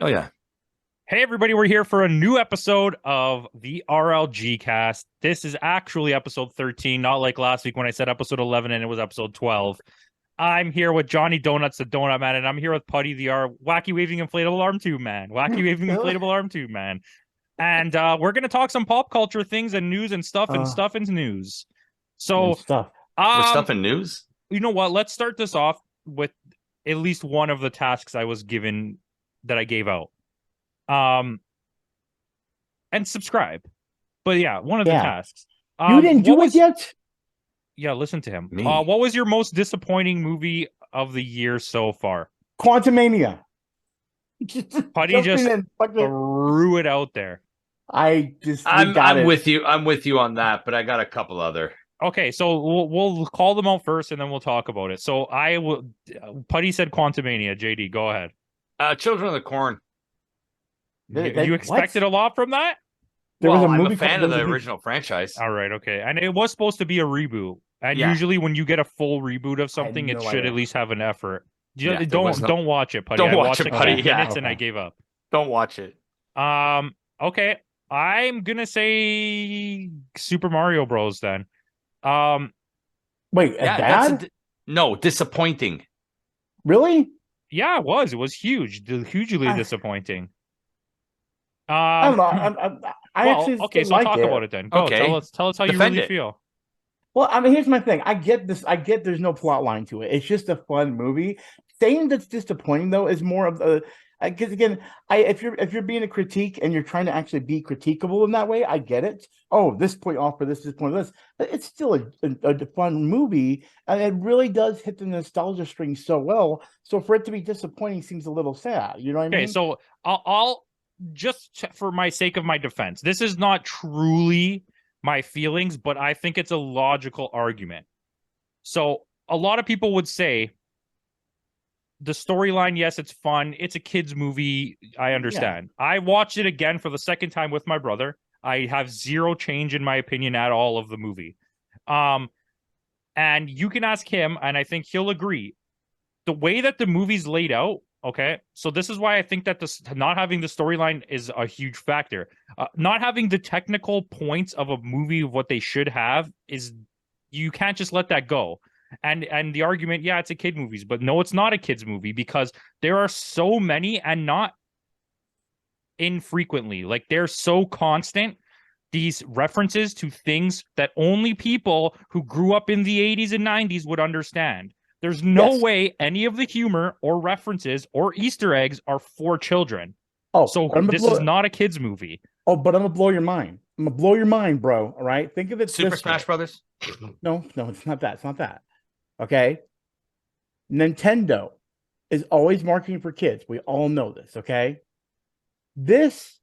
Oh yeah. Hey everybody, we're here for a new episode of the RLG cast. This is actually episode 13, not like last week when I said episode 11 and it was episode 12. I'm here with Johnny Donuts, the Donut Man, and I'm here with Putty, the wacky waving inflatable arm tube man. Wacky waving inflatable arm tube man. And we're going to talk some pop culture things and news and Uh, stuff and news. and So, stuff. We're um, stuffing news. you know what? Let's start this off with at least one of the tasks I was given that I gave out. Um, and subscribe. But yeah, one of the Yeah. tasks. You didn't What do it was yet? yeah? Listen to him. Me. What was your most disappointing movie of the year so far? Quantumania. Putty Jumping just in. threw it out there. We got I'm it. with you. I'm with you on that, but I got a couple other. Okay, so we'll call them out first, and then we'll talk about it. So I will. Putty said Quantumania. JD, go ahead. Children of the Corn. You expected a lot from that? There was a I'm movie a fan called- of the original franchise. All right, okay, and it was supposed to be a reboot. And Yeah. usually, when you get a full reboot of something, it no should idea. at least have an effort. Yeah, there was no- Don't watch it, Putty. Don't I watch watched it, like Putty, 5 yeah. minutes and I Okay. gave up. Don't watch it. Okay. I'm gonna say Super Mario Bros. Then. Um, Wait, Yeah, bad? no, disappointing. Really? yeah, it was. It was hugely I- disappointing. I don't know. I well, actually okay, still so like talk it. about it then. Go, Okay. tell us how you Defend really it. feel. Well, I mean, here's my thing. I get this. I get there's no plot line to it. It's just a fun movie. Saying that's disappointing though is more of a because again, if you're being a critique and you're trying to actually be critiquable in that way, I get it. Oh, this point off for this point of this, but it's still a fun movie, and it really does hit the nostalgia string so well. So for it to be disappointing seems a little sad. You know what I Okay, mean? so I'll just for my sake of my defense. This is not truly my feelings, but I think it's a logical argument. So a lot of people would say the storyline, yes, it's fun. It's a kids movie. I understand. I watched it again for the second time with my brother. I have zero change in my opinion at all of the movie. Um, and you can ask him, and I think he'll agree. The way that the movie's laid out, okay, so this is why I think that this not having the storyline is a huge factor. Not having the technical points of a movie of what they should have is you can't just let that go. And the argument, yeah, it's a kid movies, but no, it's not a kids movie because there are so many and not infrequently. Like they're so constant. These references to things that only people who grew up in the 80s and 90s would understand. There's no Yes. way any of the humor or references or Easter eggs are for children. Oh, So but I'm this is not a kids movie. but I'm gonna blow your mind. I'm gonna blow your mind, bro. All right, think of it. Super this Smash way. Brothers. No, it's not that. It's not that. Okay. Nintendo is always marketing for kids. We all know this. Okay. This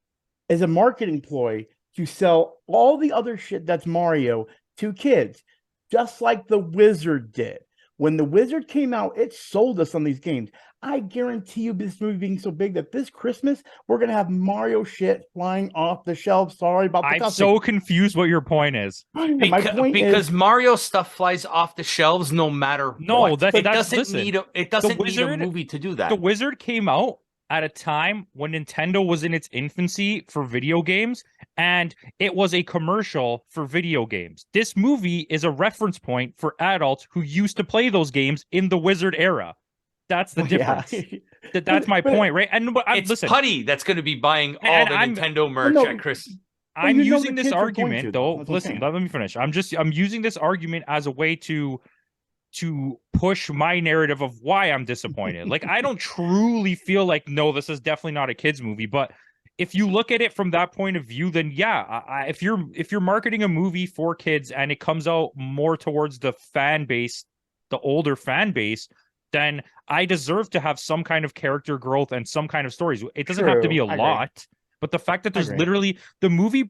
is a marketing ploy to sell all the other shit that's Mario to kids, just like the Wizard did. When the Wizard came out, it sold us on these games. I guarantee you, this movie being so big that this Christmas we're gonna have Mario shit flying off the shelf. Sorry about the I'm cussing. so confused what your point is. My point Because is Mario stuff flies off the shelves no matter No, what. it It that's doesn't listen. need a Wizard- movie to do that. The Wizard came out at a time when Nintendo was in its infancy for video games, and it was a commercial for video games. This movie is a reference point for adults who used to play those games in the Wizard era. That's the difference. That's my point, right? And It's listen, Putty that's going to be buying all And the I'm- Nintendo merch no, at Christmas. I'm you know using the this kids are going argument to, though. that's what I'm Listen, saying. let me finish. I'm using this argument as a way to push my narrative of why I'm disappointed. Like I don't truly feel like no, this is definitely not a kids movie, but if you look at it from that point of view, then yeah, if you're marketing a movie for kids and it comes out more towards the fan base, the older fan base, then I deserve to have some kind of character growth and some kind of stories. It doesn't have to be a True, I agree. lot, but the fact that there's agree. literally the movie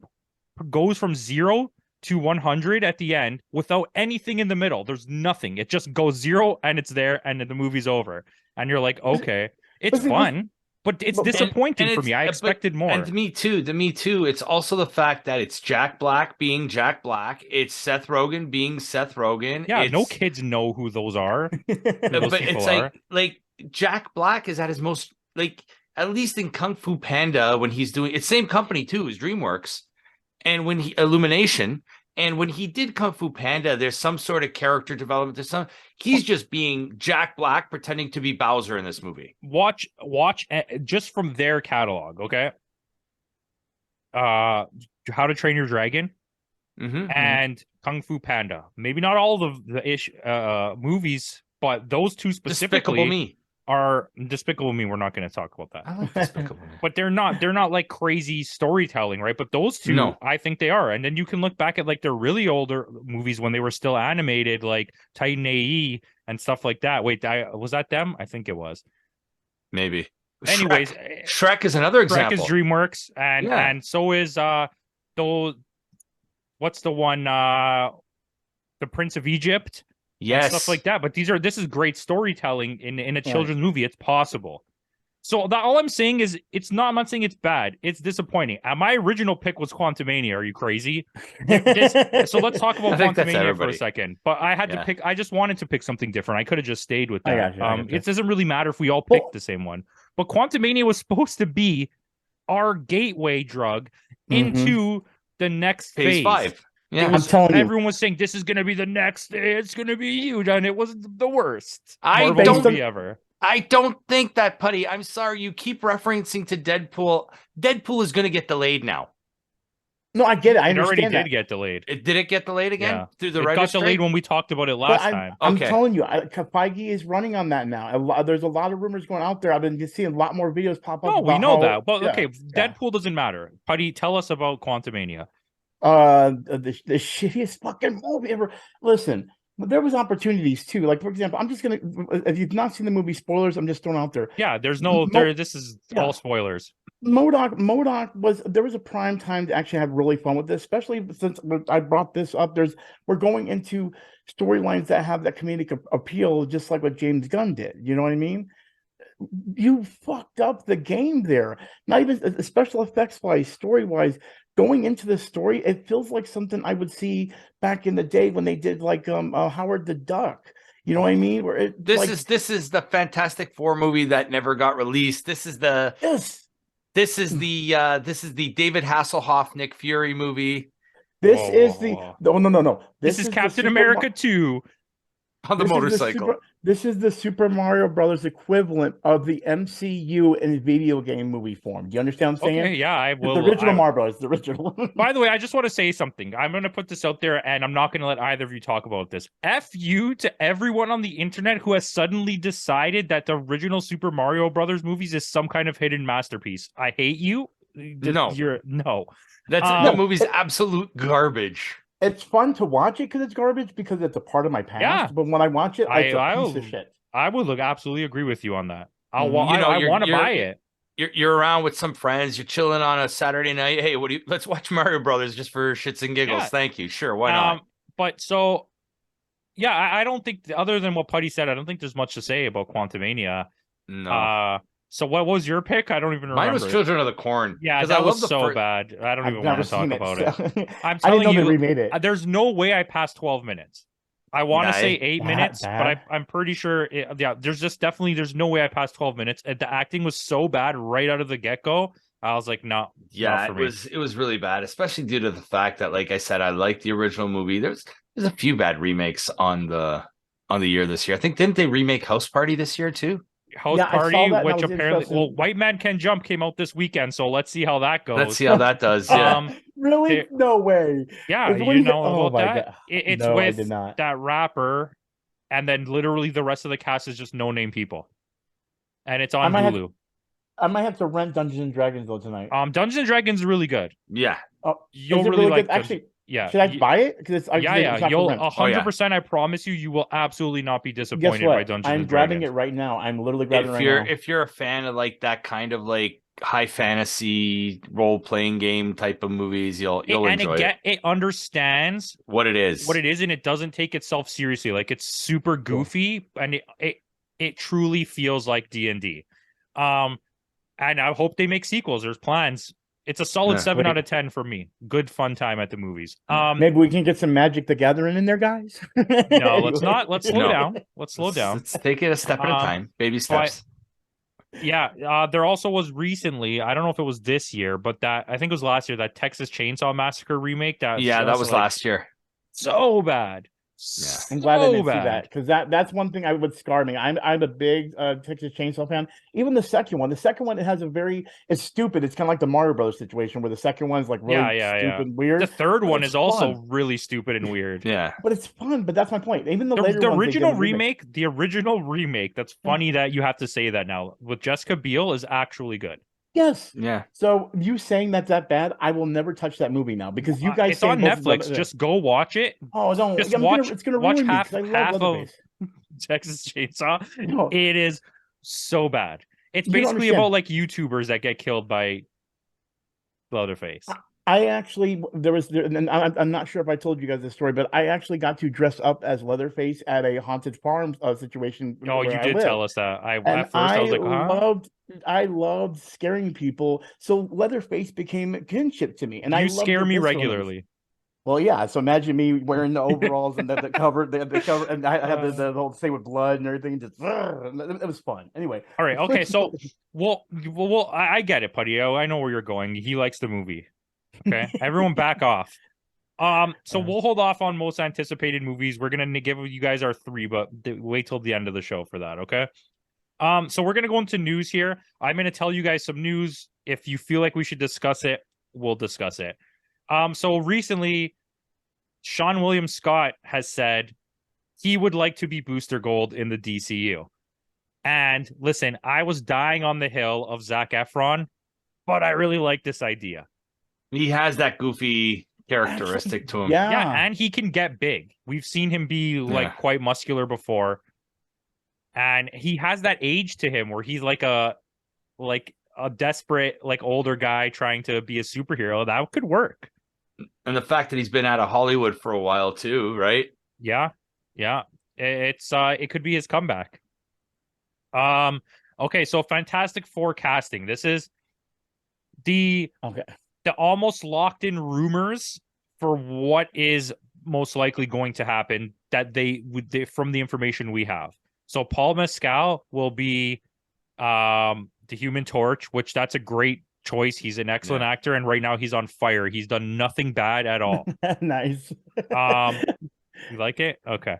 goes from 0 to 100 at the end without anything in the middle. There's nothing. It just goes 0 and it's there and then the movie's over. And you're like, okay, it's Listen, fun, but it's but- disappointing and for me. I expected more. And to me too. It's also the fact that it's Jack Black being Jack Black. It's Seth Rogen being Seth Rogen. Yeah, no it's, kids know who those are. Who those but people it's are. like Jack Black is at his most like at least in Kung Fu Panda, when he's doing it's same company too, is DreamWorks, and when he Illumination, and when he did Kung Fu Panda, there's some sort of character development. He's just being Jack Black pretending to be Bowser in this movie. Watch just from their catalog, okay? How to Train Your Dragon and Kung Fu Panda. Maybe not all of the movies, but those two specifically Despicable Me. are Despicable Me. We're not going to talk about that. I like Despicable Me. But they're not like crazy storytelling, right? But those two, No. I think they are. And then you can look back at like their really older movies when they were still animated, like Titan AE and stuff like that. Wait, was that them? I think it was. Maybe. Anyways, Shrek is another Shrek example. is DreamWorks, and so is what's the one, the Prince of Egypt, yes, stuff like that. But this is great storytelling in a children's movie. It's possible. So all I'm saying is I'm not saying it's bad. It's disappointing. My original pick was Quantumania. Are you crazy? So let's talk about Quantumania for a second. But I had to pick. I just wanted to pick something different. I could have just stayed with that. I got you. It doesn't really matter if we all picked the same one. But Quantumania was supposed to be our gateway drug into the next phase. 5. Yeah, I'm telling you, everyone was saying this is going to be the next. It's going to be huge, and it was the worst Marvel movie ever. I don't think that, Putty. I'm sorry. You keep referencing to Deadpool. Deadpool is going to get delayed now. No, I get it. I It already understand did get delayed. Did it get delayed again? Through the It got delayed when we talked about it last time. I'm telling you, Feige is running on that now. There's a lot of rumors going out there. I've been just seeing a lot more videos pop up. No, we know that. But okay, Deadpool doesn't matter. Putty, tell us about Quantumania. The shittiest fucking movie ever. Listen, there was opportunities too. Like, for example, I'm just gonna, if you've not seen the movie, spoilers, I'm just throwing out there. Yeah, there's no there. This is all spoilers. MODOK there was a prime time to actually have really fun with this, especially since I brought this up. We're going into storylines that have that comedic appeal, just like what James Gunn did. You know what I mean? You fucked up the game there. Not even special effects wise, story wise. Going into the story, it feels like something I would see back in the day when they did like Howard the Duck. You know what I mean? Where this is the Fantastic Four movie that never got released. This is the David Hasselhoff Nick Fury movie. This is no. This is Captain America 2 on the motorcycle. This is the Super Mario Brothers equivalent of the MCU in video game movie form. Do you understand what I'm saying? Okay, yeah, I will. The original Mario Brothers, the original. By the way, I just want to say something. I'm going to put this out there, and I'm not going to let either of you talk about this. F you to everyone on the internet who has suddenly decided that the original Super Mario Brothers movies is some kind of hidden masterpiece. I hate you. No. That's the movie's absolute garbage. It's fun to watch it because it's garbage, because it's a part of my past. Yeah. But when I watch it, it's a piece of shit. I would absolutely agree with you on that. I want to buy it. You're around with some friends. You're chilling on a Saturday night. Hey, let's watch Mario Brothers just for shits and giggles. Yeah. Thank you. Sure, why not? But so, yeah, I don't think, other than what Putty said, I don't think there's much to say about Quantumania. No. So what was your pick? I don't even remember. Mine was Children of the Corn. Yeah, that was so bad. I don't even want to talk about it. I'm telling you, they remade it. There's no way I passed 12 minutes. I want to say 8 minutes, but I'm pretty sure. There's no way I passed 12 minutes. And the acting was so bad right out of the get-go. I was like, no. Yeah, it was really bad, especially due to the fact that, like I said, I liked the original movie. There's a few bad remakes on the year this year. I think, didn't they remake House Party this year too? House Party, which apparently, White Man Can Jump came out this weekend, so let's see how that goes. Let's see how that does. Yeah. Really? No way. Yeah, you know about that? God. It's with that rapper, and then literally the rest of the cast is just no-name people, and it's on Hulu. I might have to rent Dungeons and Dragons though tonight. Dungeons and Dragons is really good. Yeah. You'll really like it. Actually. Yeah. Should I buy it? Because you'll 100%. I promise you will absolutely not be disappointed by Dungeons and Dragons. I'm grabbing it right now. I'm literally grabbing it right now. If you're a fan of like that kind of like high fantasy role playing game type of movies, you'll enjoy it. It understands what it is, and it doesn't take itself seriously. Like, it's super goofy, and it truly feels like D&D. And I hope they make sequels. There's plans. It's a solid 7 out of 10 for me. Good fun time at the movies. Maybe we can get some Magic the Gathering in there, guys. No, let's not. Let's slow down. Let's slow down. Let's take it a step at a time. Baby steps. Yeah, there also was recently, I don't know if it was this year, but that I think it was last year, that Texas Chainsaw Massacre remake that's Yeah, that just was like last year. so bad. Yeah. I'm glad I So didn't see that bad. because that's one thing I would scar me. I'm a big Texas Chainsaw fan. Even the second one, it has a very it's stupid. It's kind of like the Mario Bros situation where the second one's like really Yeah. stupid, and The weird, third but one it's is also fun. really stupid and weird. Yeah. But it's fun. But that's my point. Even the The, later the ones, they get original a remake. the original remake, that's funny that you have to say that now, with Jessica Biel is actually good. Yes. Yeah. So you saying that's that bad, I will never touch that movie now because you guys It's saying on both of them. Netflix. Just go watch it. Oh, don't. Just It's gonna watch ruin me because I love half of Leatherface. Texas Chainsaw. No, It is so bad. It's you don't basically understand. about like YouTubers that get killed by Leatherface. I actually and I'm not sure if I told you guys this story, but I actually got to dress up as Leatherface at a haunted farm situation Oh, where you I did live. tell us that. And At first I was like, huh? I loved scaring people. So Leatherface became a kinship to me, and I You loved scare the me visceralness. regularly. Well, yeah. So imagine me wearing the overalls and the cover, the cover, and I had the whole thing with blood and everything. Just it was fun. Anyway, All right, the okay, first so well, I get it, Putty. I know where you're going. He likes the movie. Okay, everyone back off. So we'll hold off on most anticipated movies. We're gonna give you guys our three, but wait till the end of the show for that. Okay. So we're gonna go into news here. I'm gonna tell you guys some news. If you feel like we should discuss it, we'll discuss it. So recently, Sean William Scott has said he would like to be Booster Gold in the DCU. And listen, I was dying on the hill of Zac Efron, but I really like this idea. He has that goofy characteristic to him. Yeah, and he can get big. We've seen him be like quite muscular before. And he has that age to him where he's like a desperate, like older guy trying to be a superhero. That could work. And the fact that he's been out of Hollywood for a while too, right? Yeah. It could be his comeback. Okay, so Fantastic Four casting. This is the almost locked in rumors for what is most likely going to happen that from the information we have. So Paul Mescal will be the Human Torch, which that's a great choice. He's an excellent actor, and right now he's on fire. He's done nothing bad at all. Nice. You like it? Okay.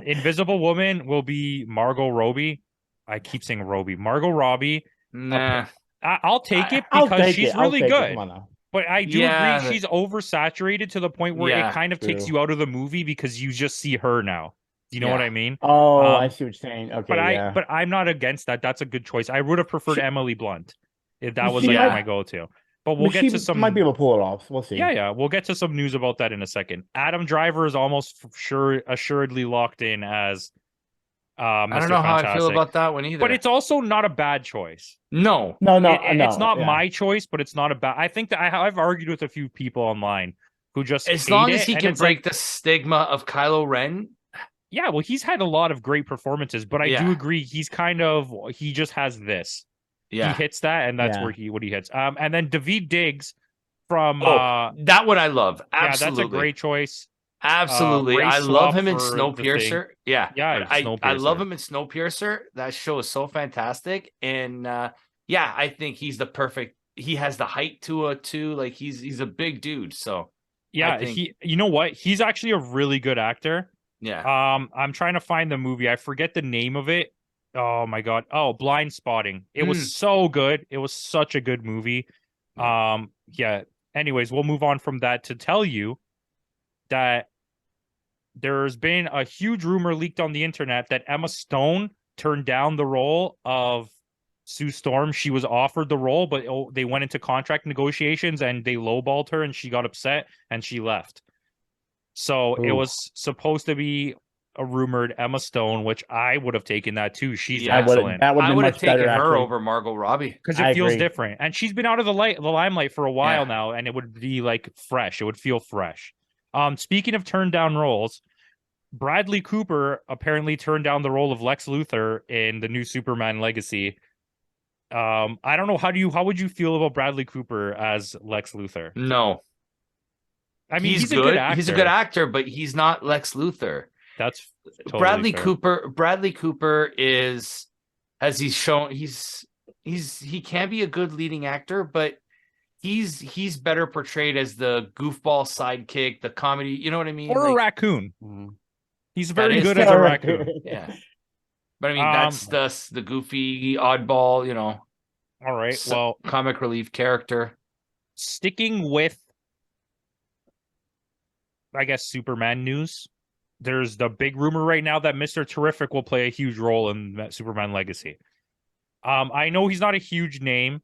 Invisible Woman will be Margot Robbie. I keep saying Robbie. Margot Robbie. Nah. I'll take it because she's really good. Come on now. But I do agree she's oversaturated to the point where it kind of takes you out of the movie because you just see her now. Do you know what I mean? Oh, I see what you're saying. Okay, but I'm not against that. That's a good choice. I would have preferred Emily Blunt if that was like my go-to. But we'll get to some. Might be able to pull it off. We'll see. Yeah. We'll get to some news about that in a second. Adam Driver is almost assuredly locked in as I don't know how I feel about that one either. But it's also not a bad choice. No. It's not my choice, but it's not a bad. I think that I've argued with a few people online who just as long as he can break the stigma of Kylo Ren. Yeah, well, he's had a lot of great performances, but I do agree he just has this. Yeah, he hits that, and that's what he hits. And then Daveed Diggs from that one I love. Absolutely, that's a great choice. Absolutely, I love him in Snowpiercer. Snowpiercer. I love him in Snowpiercer. That show is so fantastic, and I think he's the perfect. He has the height to it too. Like he's a big dude. So you know what? He's actually a really good actor. Yeah. I'm trying to find the movie. I forget the name of it. Oh my god. Oh, Blind Spotting. It was so good. It was such a good movie. Anyways, we'll move on from that to tell you that there's been a huge rumor leaked on the internet that Emma Stone turned down the role of Sue Storm. She was offered the role, but they went into contract negotiations and they lowballed her and she got upset and she left. So it was supposed to be a rumored Emma Stone, which I would have taken that too. She's excellent. I would have taken her over Margot Robbie because it feels different, and she's been out of the limelight for a while now, and it would be like fresh. It would feel fresh. Speaking of turned down roles, Bradley Cooper apparently turned down the role of Lex Luthor in the new Superman Legacy. I don't know. How would you feel about Bradley Cooper as Lex Luthor? No. I mean, he's good. A good actor. He's a good actor, but he's not Lex Luthor. That's totally fair. Bradley Cooper is as he's shown, he can be a good leading actor, but he's better portrayed as the goofball sidekick, the comedy. You know what I mean? Or a Like, raccoon. He's That very is good true. as a raccoon. yeah. But I mean, that's the goofy oddball, All right. Well, comic relief character. sticking with, I guess, Superman news. There's the big rumor right now that Mr. Terrific will play a huge role in Superman Legacy. I know he's not a huge name.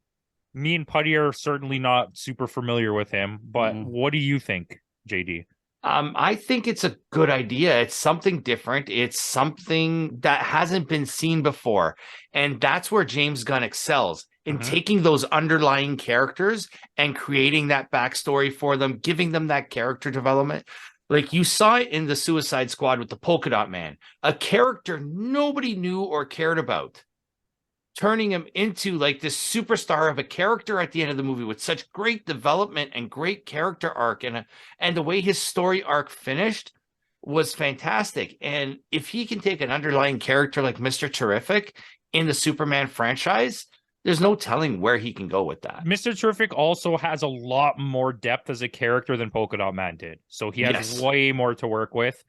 Me and Putty are certainly not super familiar with him, but what do you think, JD? I think it's a good idea. It's something different. It's something that hasn't been seen before. And that's where James Gunn excels in taking those underlying characters and creating that backstory for them, giving them that character development. Like you saw it in the Suicide Squad with the Polka Dot Man, a character nobody knew or cared about, turning him into like this superstar of a character at the end of the movie with such great development and great character arc, and the way his story arc finished was fantastic. And if he can take an underlying character like Mr. Terrific in the Superman franchise, there's no telling where he can go with that. Mr. Terrific also has a lot more depth as a character than Polka Dot Man did. So he has way more to work with.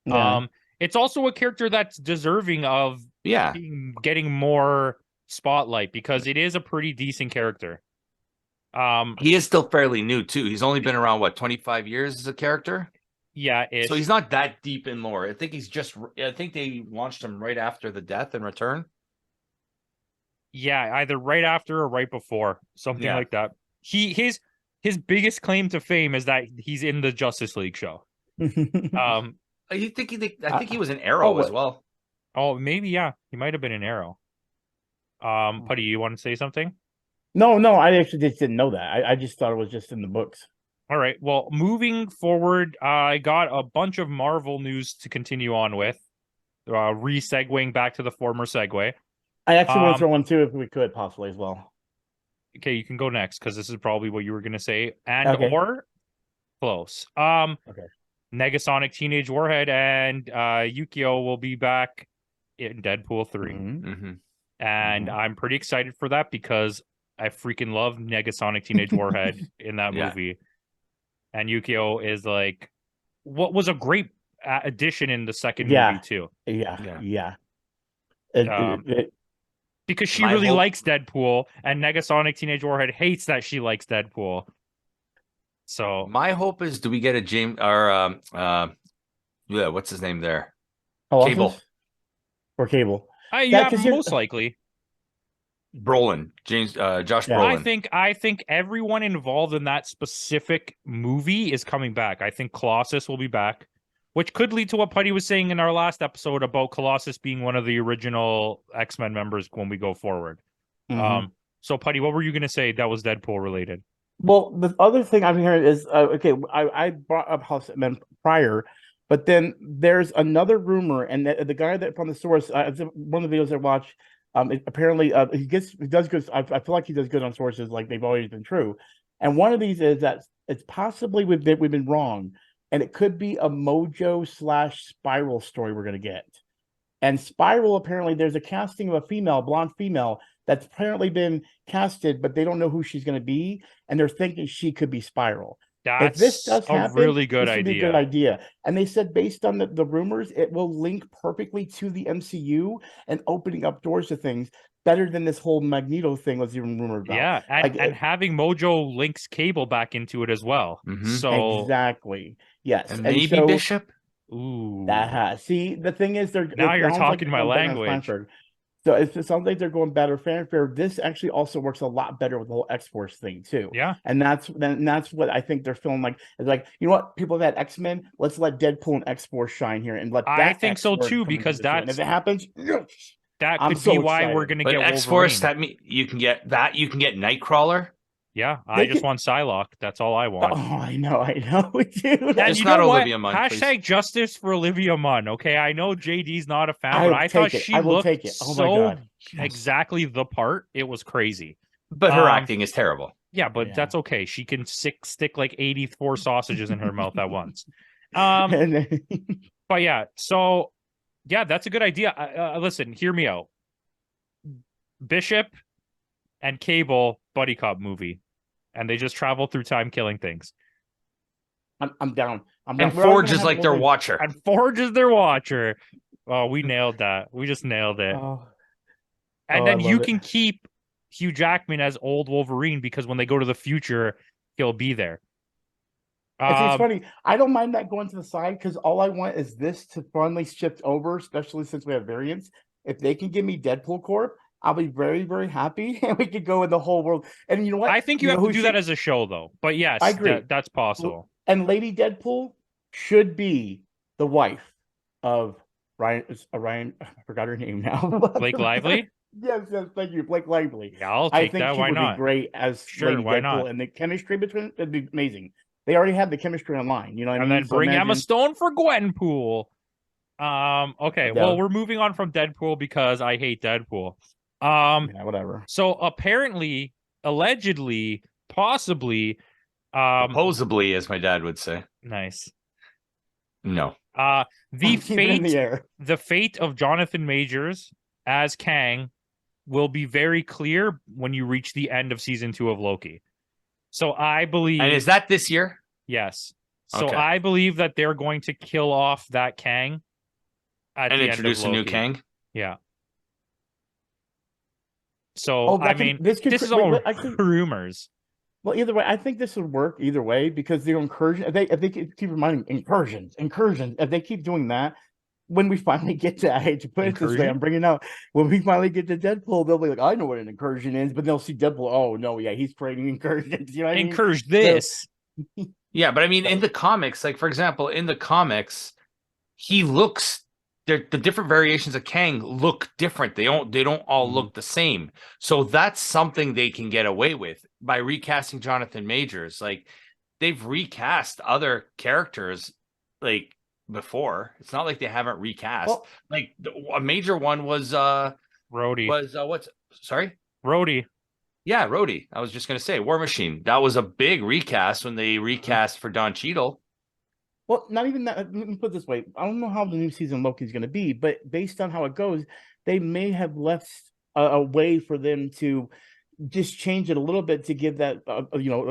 Yeah. It's also a character that's deserving of getting more spotlight because it is a pretty decent character. He is still fairly new too. He's only been around 25 years as a character. Yeah, so he's not that deep in lore. I think they launched him right after the death and return. Yeah, either right after or right before, something like that. His biggest claim to fame is that he's in the Justice League show. I think he was an Arrow as well. Oh, maybe he might have been an Arrow. Putty, you want to say something? No, I actually just didn't know that. I just thought it was just in the books. All right. Well, moving forward, I got a bunch of Marvel news to continue on with. Re-segueing back to the former segue. I actually want to throw one too, if we could possibly as well. Okay, you can go next because this is probably what you were going to say, or close. Negasonic Teenage Warhead and Yukio will be back in Deadpool 3. And I'm pretty excited for that because I freaking love Negasonic Teenage Warhead in that movie. And Yukio is like, what was a great addition in the second movie too. Because she really likes Deadpool, and Negasonic Teenage Warhead hates that she likes Deadpool. So my hope is, do we get a James or what's his name there? Cable. Or Cable. Most likely. Brolin, Josh Brolin. I think everyone involved in that specific movie is coming back. I think Colossus will be back, which could lead to what Putty was saying in our last episode about Colossus being one of the original X-Men members when we go forward. So Putty, what were you going to say that was Deadpool related? Well, the other thing I'm hearing is, I brought up House of Men prior, but then there's another rumor, and the guy that from the source, one of the videos I watched, apparently he does good. I feel like he does good on sources, like they've always been true. And one of these is that it's possibly we've been wrong, and it could be a Mojo/Spiral story we're going to get. And Spiral, apparently, there's a casting of a blonde female that's apparently been casted, but they don't know who she's going to be, and they're thinking she could be Spiral. If this does happen, really good idea. Be a good idea. And they said based on the rumors, it will link perfectly to the MCU and opening up doors to things better than this whole Magneto thing was even rumored about. Yeah, and having Mojo links Cable back into it as well. So exactly, yes, and maybe Bishop. Ooh, see, the thing is, you're talking my language. So it sounds like they're going better fanfare. This actually also works a lot better with the whole X-Force thing too. Yeah, and that's what I think they're feeling like. It's like, you know what, people have had X-Men. Let's let Deadpool and X-Force shine here, and let. I think so too, because and if it happens, that could be why we're going to get X-Force. That means you can get Nightcrawler. Yeah, I just want Psylocke. That's all I want. Oh, I know, dude. And you know not Olivia Munn. Hashtag justice for Olivia Munn. Okay, I know JD's not a fan, but I thought she looked so exactly the part. It was crazy. But her acting is terrible. Yeah, but that's okay. She can stick like 84 sausages in her mouth at once. But yeah, so yeah, that's a good idea. Listen, hear me out. Bishop and Cable buddy cop movie, and they just travel through time killing things. I'm down. I'm And down. We're always Forge gonna is have like more their things. watcher. And Forge is their watcher. Oh, we nailed that. We just nailed it. Oh, And I then you love it. can keep Hugh Jackman as old Wolverine because when they go to the future, he'll be there. It's funny. I don't mind that going to the side because all I want is this to finally shift over, especially since we have variants. If they can give me Deadpool Corp, I'll be very, very happy, and we could go in the whole world. And you know what? I think you have know to who do that as a show, though. But yes, I agree. that's possible. And Lady Deadpool should be the wife of Ryan. I forgot her name now. Blake Lively? Yes, thank you, Blake Lively. Yeah, I'll I take think that. she Why would not? be great as Sure, Lady why Deadpool, not? and the chemistry between it'd be amazing. They already have the chemistry online, you know what I And mean? then bring Emma imagine- Stone for Gwenpool. Okay, Yeah. well, we're moving on from Deadpool because I hate Deadpool. Yeah, whatever. So apparently, allegedly, possibly, Supposedly, as my dad would say. nice. No. The Keep it in the fate, air. the fate of Jonathan Majors as Kang will be very clear when you reach the end of season 2 of Loki. So I believe, And is that this year? yes. So Okay. I believe that they're going to kill off that Kang at And the end of introduce a new Loki. Kang? Yeah. So I mean, this is all rumors. Well, either way, I think this would work either way because the incursion. If they keep reminding incursions. If they keep doing that, when we finally get to, I hate to put it this way, Incursion? I'm bringing out when we finally get to Deadpool, they'll be like, I know what an incursion is, but they'll see Deadpool. Oh no, yeah, he's creating incursions. You know what I mean? Encourage this. Yeah, but I mean, in the comics, like for example, in the comics, he looks. The different variations of Kang look different. They don't all look the same. So that's something they can get away with by recasting Jonathan Majors. Like they've recast other characters like before. It's not like they haven't recast. Well- like a major one was Rhodey. what's sorry? Rhodey. Yeah, Rhodey. I was just gonna say War Machine. That was a big recast when they recast for Don Cheadle. Well, not even that. Let me put it this way. I don't know how the new season of Loki is going to be, but based on how it goes, they may have left a way for them to just change it a little bit to give that,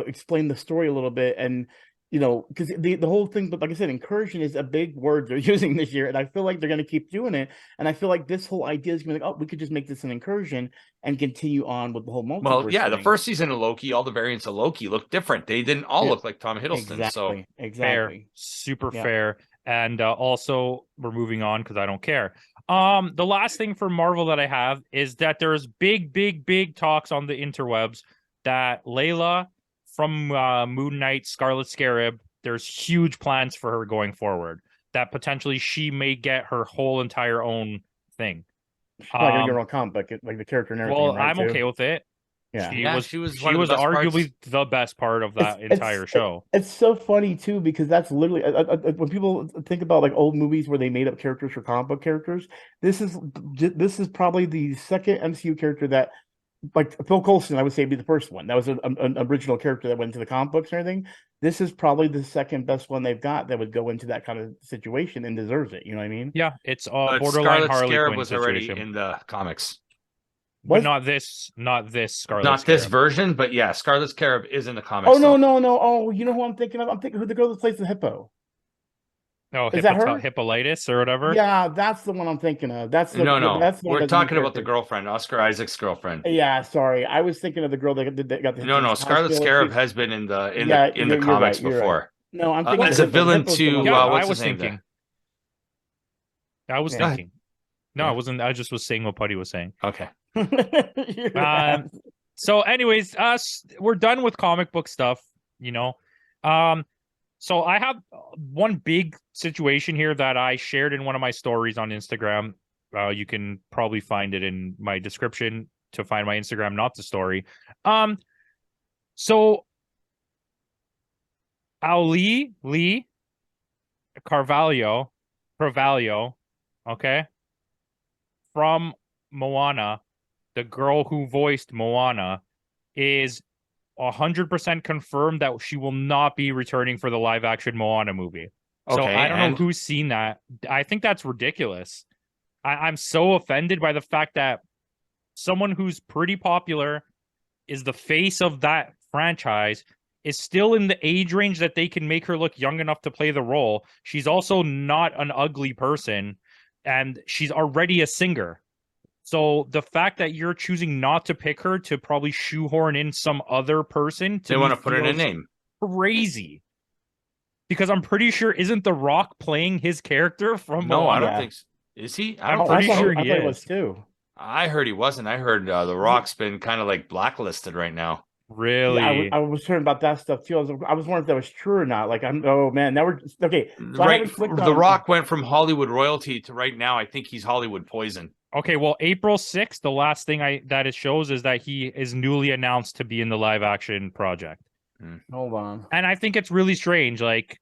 explain the story a little bit. And, because the whole thing, but like I said, incursion is a big word they're using this year. And I feel like they're going to keep doing it. And I feel like this whole idea is going to be like, oh, we could just make this an incursion and continue on with the whole multiverse. Well, yeah, the thing. first season of Loki, all the variants of Loki looked different. They didn't all look like Tom Hiddleston. So Exactly. Fair. Super Yeah. fair. And also, we're moving on because I don't care. The last thing for Marvel that I have is that there's big talks on the interwebs that Layla from Moon Knight, Scarlet Scarab, there's huge plans for her going forward. That potentially she may get her whole entire own thing. She's probably gonna get her own comic book, like the character and everything. Well, right, I'm too? okay with it. Yeah. She was one of the best arguably parts. the best part of that entire show. It's so funny too because that's literally when people think about like old movies where they made up characters for comic book characters. This is probably the second MCU character that, like Phil Coulson, I would say, be the first one. That was an original character that went into the comic books and everything. This is probably the second best one they've got that would go into that kind of situation and deserves it. You know what I mean? Yeah, it's but borderline Scarlet Harley Scarab Quinn was situation. already in the comics. But What? not this Scarlet Not this Scarab. version, but yeah, Scarlet Scarab is in the comics. Oh no, though. no. Oh, you know who I'm thinking of? I'm thinking who the girl that plays the hippo. Oh, Is that her? Hippolytus or whatever? Yeah, that's the one I'm thinking of. That's the No. That's the one We're that's the new talking about the character. girlfriend, Oscar Isaac's girlfriend. Yeah, sorry. I was thinking of the girl that got the No, Scarlet hospital. Scarab She's- has been in the Yeah, you're comics right, you're right. before. No, I'm thinking as of a the villain Hippo's the to one. Yeah, what's I was his name thinking. there? I was Yeah. thinking. No, Yeah. I wasn't. I just was saying what Putty was saying. Okay. You're right. So, anyways, we're done with comic book stuff. So I have one big situation here that I shared in one of my stories on Instagram. You can probably find it in my description to find my Instagram, not the story. So Ali Lee Carvalho, okay, from Moana, the girl who voiced Moana, is 100% confirmed that she will not be returning for the live action Moana movie. So Okay, I don't know and- who's seen that. I think that's ridiculous. I'm so offended by the fact that someone who's pretty popular, is the face of that franchise, is still in the age range that they can make her look young enough to play the role. She's also not an ugly person, and she's already a singer. So the fact that you're choosing not to pick her to probably shoehorn in some other person, They want to put in a name. Crazy. Because I'm pretty sure, isn't The Rock playing his character from No, I Moana? don't think so. Is he? I I'm don't pretty think so. sure I he thought it is. was too. I heard he wasn't. I heard The Rock's been kind of like blacklisted right now. Really? Yeah, I was hearing about that stuff too. I was wondering if that was true or not. Like, oh man, now we're okay. So I Right, haven't clicked The on- Rock went from Hollywood royalty to right now. I think he's Hollywood poison. Okay, well, April 6th, the last thing that it shows is that he is newly announced to be in the live action project. Hold on. And I think it's really strange. Like,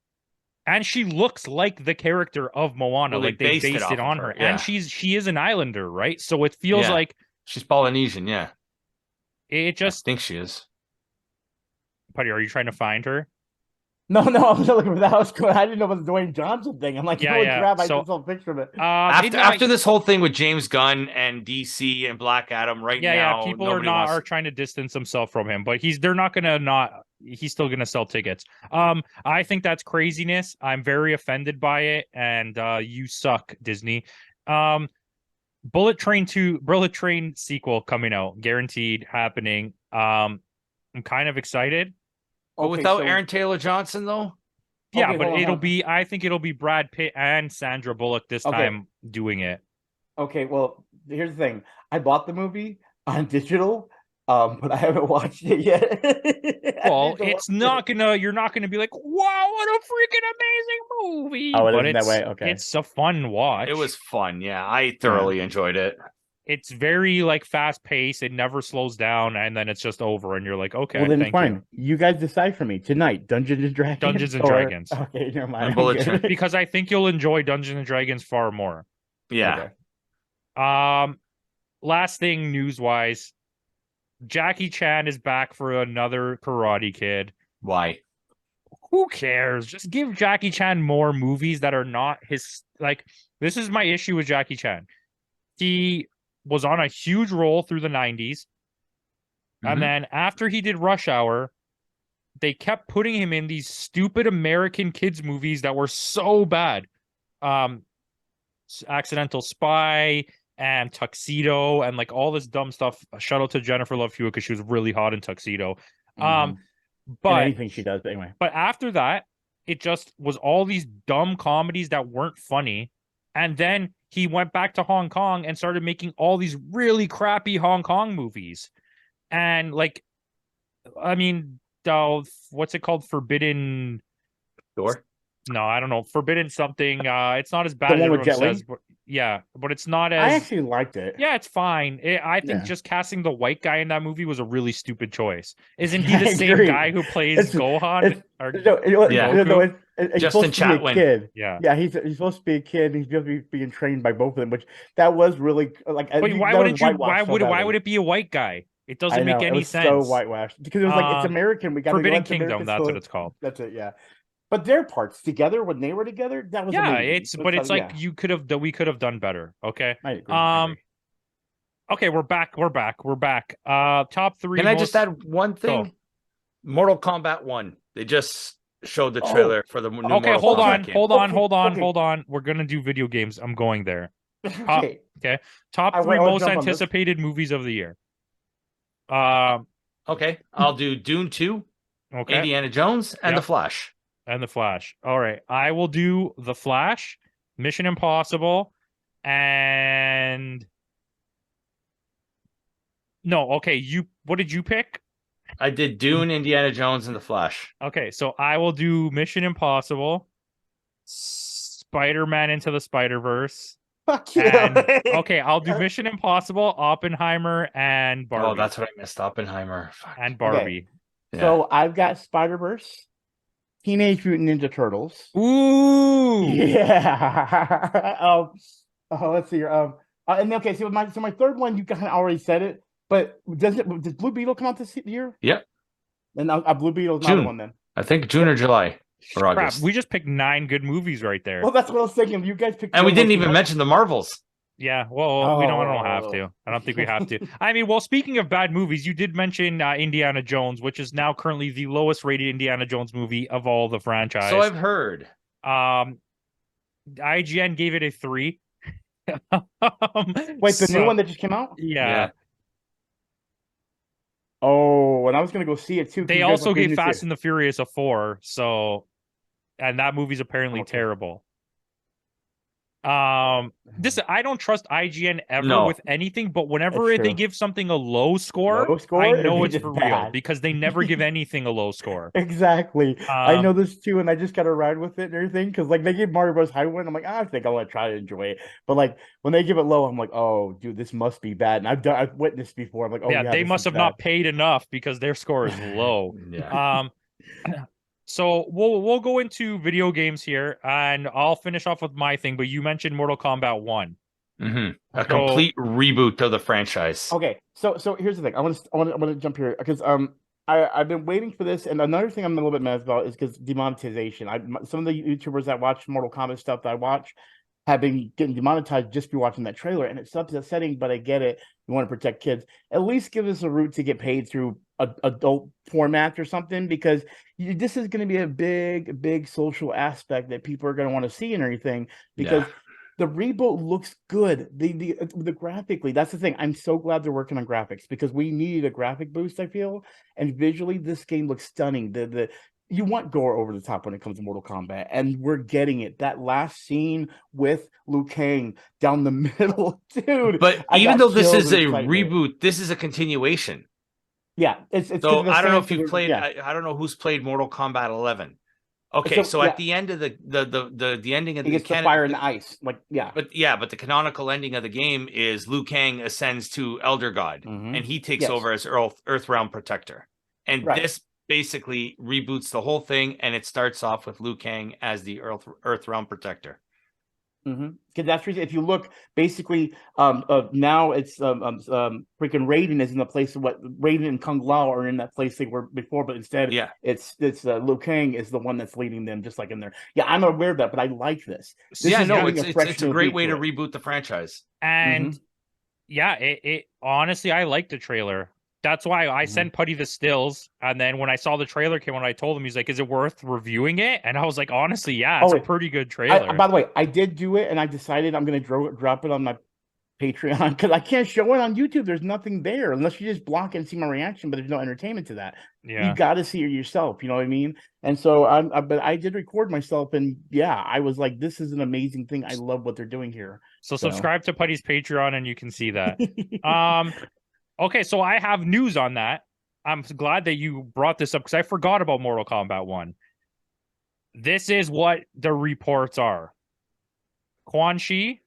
and she looks like the character of Moana. Well, they Like they based it based off it of on her, her. yeah. And she is an islander, right? So it feels Yeah. like She's Polynesian, yeah. it I just. think she is. Putty, are you trying to find her? No, I was looking for that. I didn't know it was a Dwayne Johnson thing. I'm like, Yeah, holy yeah. crap! I So- just saw a picture of it. After this whole thing with James Gunn and DC and Black Adam, right now, yeah. People nobody are wants... trying to distance themselves from him, but they're not gonna not. He's still gonna sell tickets. I think that's craziness. I'm very offended by it, and you suck, Disney. Bullet Train sequel coming out, guaranteed happening. I'm kind of excited. But without Aaron Taylor Johnson, though? Yeah, Okay, but hold on. I think it'll be Brad Pitt and Sandra Bullock this time doing it. Okay, well, here's the thing. I bought the movie on digital, but I haven't watched it yet. Well, you're not gonna be like, wow, what a freaking amazing movie. Oh, it but isn't that way? Okay. It's a fun watch. It was fun, yeah. I thoroughly enjoyed it. It's very like fast paced. It never slows down, and then it's just over, and you're like, okay, Well, then thank fine. You guys decide for me tonight. Dungeons and Dragons. Dungeons and or- Dragons. Okay, never mind. And Bullet I'm Train. good. because I think you'll enjoy Dungeons and Dragons far more. Yeah. Okay. Last thing news wise, Jackie Chan is back for another Karate Kid. Why? Who cares? Just give Jackie Chan more movies that are not his. Like, this is my issue with Jackie Chan. He was on a huge roll through the 90s. Mhm. And then after he did Rush Hour, they kept putting him in these stupid American kids movies that were so bad. Accidental Spy and Tuxedo and like all this dumb stuff. Shout out to Jennifer Love Hewitt because she was really hot in Tuxedo. Mhm. But And anything she does, but anyway. but after that, it just was all these dumb comedies that weren't funny. And then he went back to Hong Kong and started making all these really crappy Hong Kong movies. And like, I mean, what's it called? Forbidden. Door? No, I don't know. Forbidden something. It's not as bad The as one with everyone Jet Li? says. But yeah, but it's not I as. actually liked it. Yeah, it's fine. I think Yeah. just casting the white guy in that movie was a really stupid choice. Isn't he Yeah, the I same agree. guy who plays It's- Gohan? Or, Yeah. It's Justin supposed to be a Chatwin. kid. yeah. Yeah, he's supposed to be a kid. He's supposed to be being trained by both of them, which that was really like. But why wouldn't you? Why would it be a white guy? It doesn't make any sense. So whitewashed because it was like it's Uh, American. We got Forbidden Kingdom. That's what it's called. That's it. Yeah, but their parts together when they were together, that was Yeah, amazing. it's like yeah, you could have. We could have done better. Okay. I agree. Okay, we're back. Top three. Can I just add one thing? Go. Mortal Kombat 1. They just showed the Oh. trailer for the new Okay, Mortal hold Kombat on, game. hold on, Okay, hold on, okay. hold on. We're gonna do video games. I'm going there. Okay. Top I three wanna most jump on this. anticipated movies of the year. Okay, I'll do Dune 2, Okay, Indiana Jones, and Yep. The Flash. and The Flash. All right, I will do The Flash, Mission Impossible, and no. Okay, what did you pick? I did Dune, Indiana Jones, and The Flash. Okay, so I will do Mission Impossible, Spider-Man Into the Spider-Verse. Fuck you. And, okay, I'll do Mission Impossible, Oppenheimer, and Barbie. Oh, that's what I missed. Oppenheimer. Fuck. and Barbie. Yeah. So I've got Spider Verse, Teenage Mutant Ninja Turtles. Ooh. Yeah. Let's see here. And okay, so my third one, you kind of already said it, but does Blue Beetle come out this year? Yep. And Blue Beetle's not June. the one then. I think June or July or Crap, August. we just picked 9 good movies right there. Well, that's what I was thinking. You guys picked. And we the didn't most even you mention the Marvels. Yeah, well, we don't. I don't have to. I don't think we have to. I mean, well, speaking of bad movies, you did mention Indiana Jones, which is now currently the lowest rated Indiana Jones movie of all the franchise. So I've heard. IGN gave it a 3. Wait, the new one that just came out? Yeah. Oh, and I was gonna go see it too. They also gave Fast and the Furious a 4. So, and that movie's apparently terrible. This I don't trust IGN ever with anything, but whenever they give something a low score, I know it's for real because they never give anything a low score. Exactly. I know this too, and I just gotta ride with it and everything because like they gave Mario Bros. High one, I'm like, I think I'm gonna try to enjoy it. But like when they give it low, I'm like, oh, dude, this must be bad. And I've witnessed before. I'm like, oh yeah, they must have not paid enough because their score is low. So we'll go into video games here, and I'll finish off with my thing. But you mentioned Mortal Kombat 1, a complete reboot of the franchise. Okay, so here's the thing. I want to jump here because I've been waiting for this, and another thing I'm a little bit mad about is because demonetization. Some of the YouTubers that watch Mortal Kombat stuff that I watch have been getting demonetized just for watching that trailer, and it's upsetting. But I get it. You want to protect kids. At least give us a route to get paid through adult formats or something, because this is going to be a big social aspect that people are going to want to see and everything, because the reboot looks good. The graphically, that's the thing. I'm so glad they're working on graphics because we needed a graphic boost, I feel, and visually this game looks stunning. You want gore over the top when it comes to Mortal Kombat, and we're getting it. That last scene with Liu Kang down the middle, dude. But even though this is a reboot, this is a continuation. Yeah, it's so I don't know if you've played. I don't know who's played Mortal Kombat 11. Okay, so at the end of the ending of the fire and the ice, but the canonical ending of the game is Liu Kang ascends to Elder God, and he takes over as Earthrealm Protector, and this basically reboots the whole thing, and it starts off with Liu Kang as the Earthrealm Protector. Because that's reason. If you look, basically, now it's freaking Raiden is in the place of what Raiden and Kung Lao are in that place they were before, but instead, it's Liu Kang is the one that's leading them, just like in there. Yeah, I'm aware of that, but I like this. It's a great way to reboot the franchise. And it honestly, I like the trailer. That's why I sent Putty the stills, and then when I saw the trailer came, when I told him, he's like, "Is it worth reviewing it?" And I was like, "Honestly, yeah, it's a pretty good trailer." By the way, I did do it, and I decided I'm going to drop it on my Patreon because I can't show it on YouTube. There's nothing there unless you just block it and see my reaction, but there's no entertainment to that. Yeah, you got to see it yourself. You know what I mean? And so but I did record myself, and I was like, "This is an amazing thing. I love what they're doing here." So subscribe to Putty's Patreon, and you can see that. Okay, so I have news on that. I'm glad that you brought this up because I forgot about Mortal Kombat 1. This is what the reports are. Quan Chi,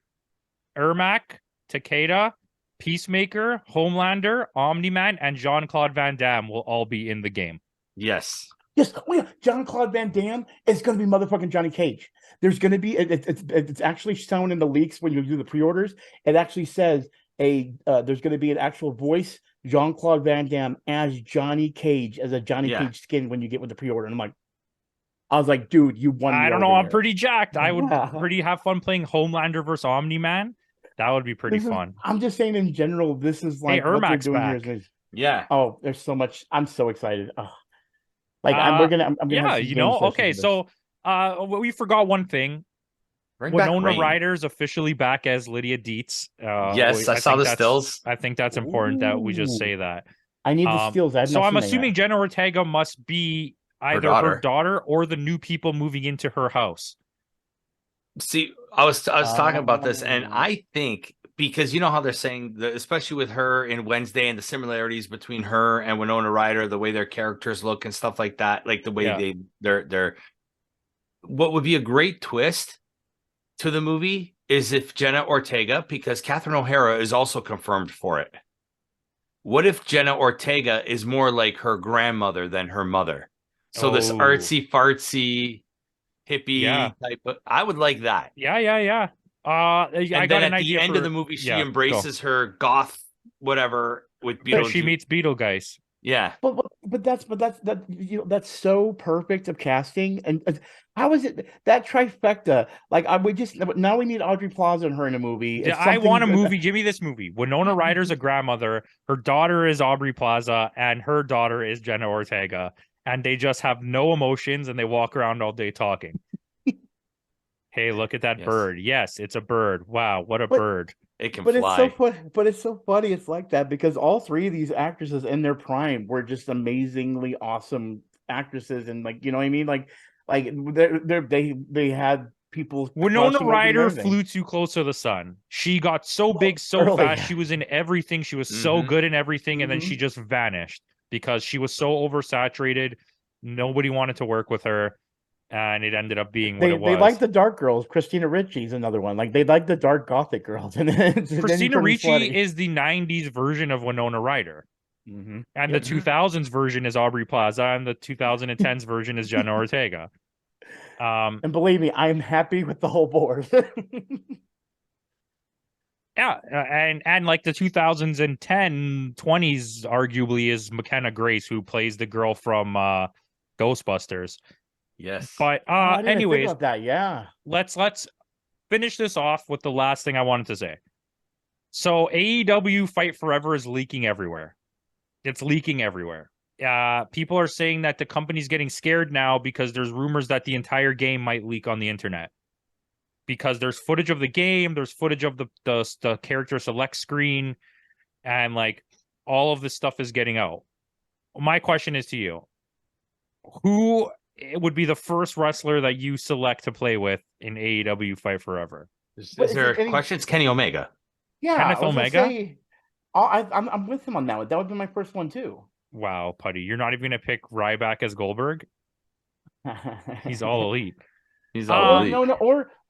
Ermac, Takeda, Peacemaker, Homelander, Omni-Man, and Jean-Claude Van Damme will all be in the game. Yes. Yes. Oh, yeah. Jean-Claude Van Damme is going to be motherfucking Johnny Cage. There's going to be, it's actually shown in the leaks when you do the pre-orders. It actually says there's going to be an actual voice, Jean-Claude Van Damme as Johnny Cage, as a Johnny Cage skin when you get with the pre-order. And I was like, dude, you won. I don't know. I'm pretty jacked. I would pretty have fun playing Homelander versus Omni-Man. That would be pretty fun. I'm just saying in general, this is like what they're doing back. Here. Oh, there's so much. I'm so excited. Oh. I'm gonna okay. So we forgot one thing. Winona Ryder's officially back as Lydia Dietz. Yes, I saw the stills. I think that's important that we just say that. I need the stills. So I'm assuming Jenna Ortega must be either her daughter or the new people moving into her house. See, I was talking about this, and I think because you know how they're saying, especially with her in Wednesday and the similarities between her and Winona Ryder, the way their characters look and stuff like that, like the way they're. What would be a great twist to the movie is if Jenna Ortega, because Catherine O'Hara is also confirmed for it. What if Jenna Ortega is more like her grandmother than her mother? So this artsy fartsy hippie type of, I would like that. Yeah. I got an idea. At the end of the movie, she embraces her goth whatever with Beetlejuice. She meets Beetlejuice. Yeah, but that's so perfect of casting. And how is it that trifecta? Like I would just now we need Audrey Plaza and her in a movie. It's I want a something movie. Give me this movie. Winona Ryder's a grandmother. Her daughter is Aubrey Plaza, and her daughter is Jenna Ortega. And they just have no emotions, and they walk around all day talking. Hey, look at that Yes. bird. Yes, it's a bird. Wow, what a But- bird. It can But fly. it's so funny. But it's so funny. It's like that because all three of these actresses in their prime were just amazingly awesome actresses, and like you know what I mean. Like they had people. Winona crossing over and Ryder everything. flew too close to the sun. She got so Well, big so early. fast. She was in everything. She was so Mhm. good in everything, and then she Mhm. just vanished because she was so oversaturated. Nobody wanted to work with her, and it ended up being what They it was. like the dark girls. Christina Ricci's another one. Like they like the dark gothic girls, and then you Christina turn them Ricci slutty. is the '90s version of Winona Ryder, Mhm. and Yep. the 2000s version is Aubrey Plaza, and the 2010s version is Jenna Ortega. And believe me, I'm happy with the whole board. Yeah, and like the 2010 20s arguably is McKenna Grace, who plays the girl from Ghostbusters. Yes. But Oh, I didn't even think anyways, about that. Yeah. let's finish this off with the last thing I wanted to say. So AEW Fight Forever is leaking everywhere. It's leaking everywhere. People are saying that the company's getting scared now because there's rumors that the entire game might leak on the internet. Because there's footage of the game, there's footage of the character select screen, and like all of this stuff is getting out. My question is to you: who would be the first wrestler that you select to play with in AEW Fight Forever? Is But is there it any- questions? Kenny Omega. Yeah. Kenneth I was gonna Omega? say, I'm with him on that one. That would be my first one too. Wow, Putty, you're not even gonna pick Ryback as Goldberg? He's all elite. He's Um, all or elite. no,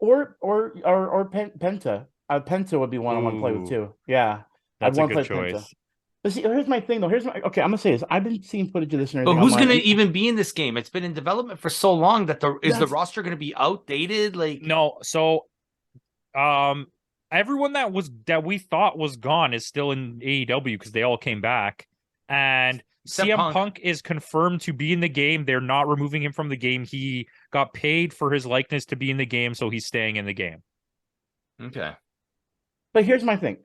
or Penta. Penta would be one I want to play with Ooh. too. Yeah, That's I'd a want to good play Penta. choice. But see, here's my thing though. Okay, I'm gonna say this. I've been seeing footage of this and But everything. who's online, going to and even be in this game? It's been in development for so long that the That's- roster going to be outdated? Like No, so everyone that we thought was gone is still in AEW because they all came back. And Except CM Punk. Punk is confirmed to be in the game. They're not removing him from the game. He got paid for his likeness to be in the game, so he's staying in the game. Okay. But here's my thing.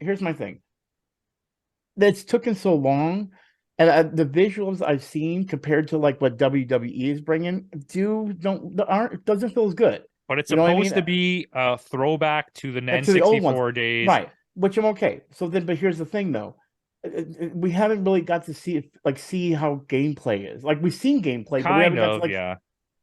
That's taken so long, and the visuals I've seen compared to like what WWE is bringing doesn't feel as good. But it's You know what I supposed mean? to be a throwback to the To the old ones. N64 days. Right, which I'm okay. So then, but here's the thing, though. We haven't really got to see how gameplay is. Like we've seen gameplay, but we haven't Kind got to of, like. yeah.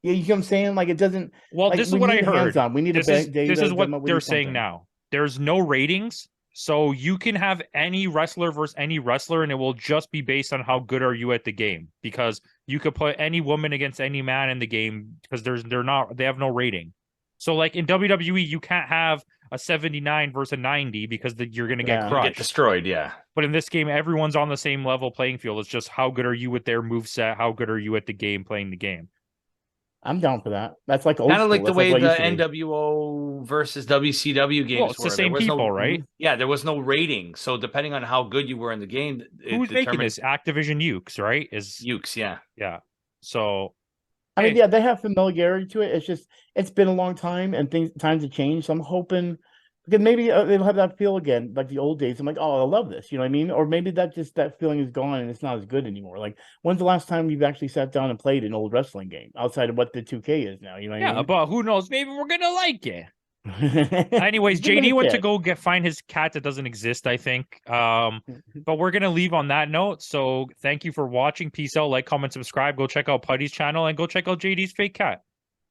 Yeah, you know what I'm saying? Like it doesn't. Well, Like, this is we what need I heard. hands-on. We need This a is demo, what we they're need saying something. now. There's no ratings, so you can have any wrestler versus any wrestler, and it will just be based on how good are you at the game. Because you could put any woman against any man in the game because they have no rating. So like in WWE, you can't have a 79 versus a 90 because you're gonna get Yeah. You crushed. get destroyed, yeah. But in this game, everyone's on the same level playing field. It's just how good are you with their moveset? How good are you at the game playing the game? I'm down for that. That's like old Kind of school. like the That's way what the it used to be. NWO versus WCW games Well, it's the were. same There was people, right? Yeah, there was no rating. So depending on how good you were in the game, it Who's making determined this? Activision Ukes, right? Ukes, yeah. Yeah. So I mean, hey, yeah, they have familiarity to it. It's been a long time and times have changed. So I'm hoping because maybe they'll have that feel again, like the old days. I'm like, oh, I love this. You know what I mean? Or maybe that feeling is gone and it's not as good anymore. Like, when's the last time you've actually sat down and played an old wrestling game outside of what the 2K is now? You know what I yeah, mean? but who knows? Maybe we're gonna like it. Anyways, Anyways, JD went to go find his cat that doesn't exist, I think. But we're gonna leave on that note. So thank you for watching. Peace out. Like, comment, subscribe. Go check out Putty's channel and go check out JD's fake cat.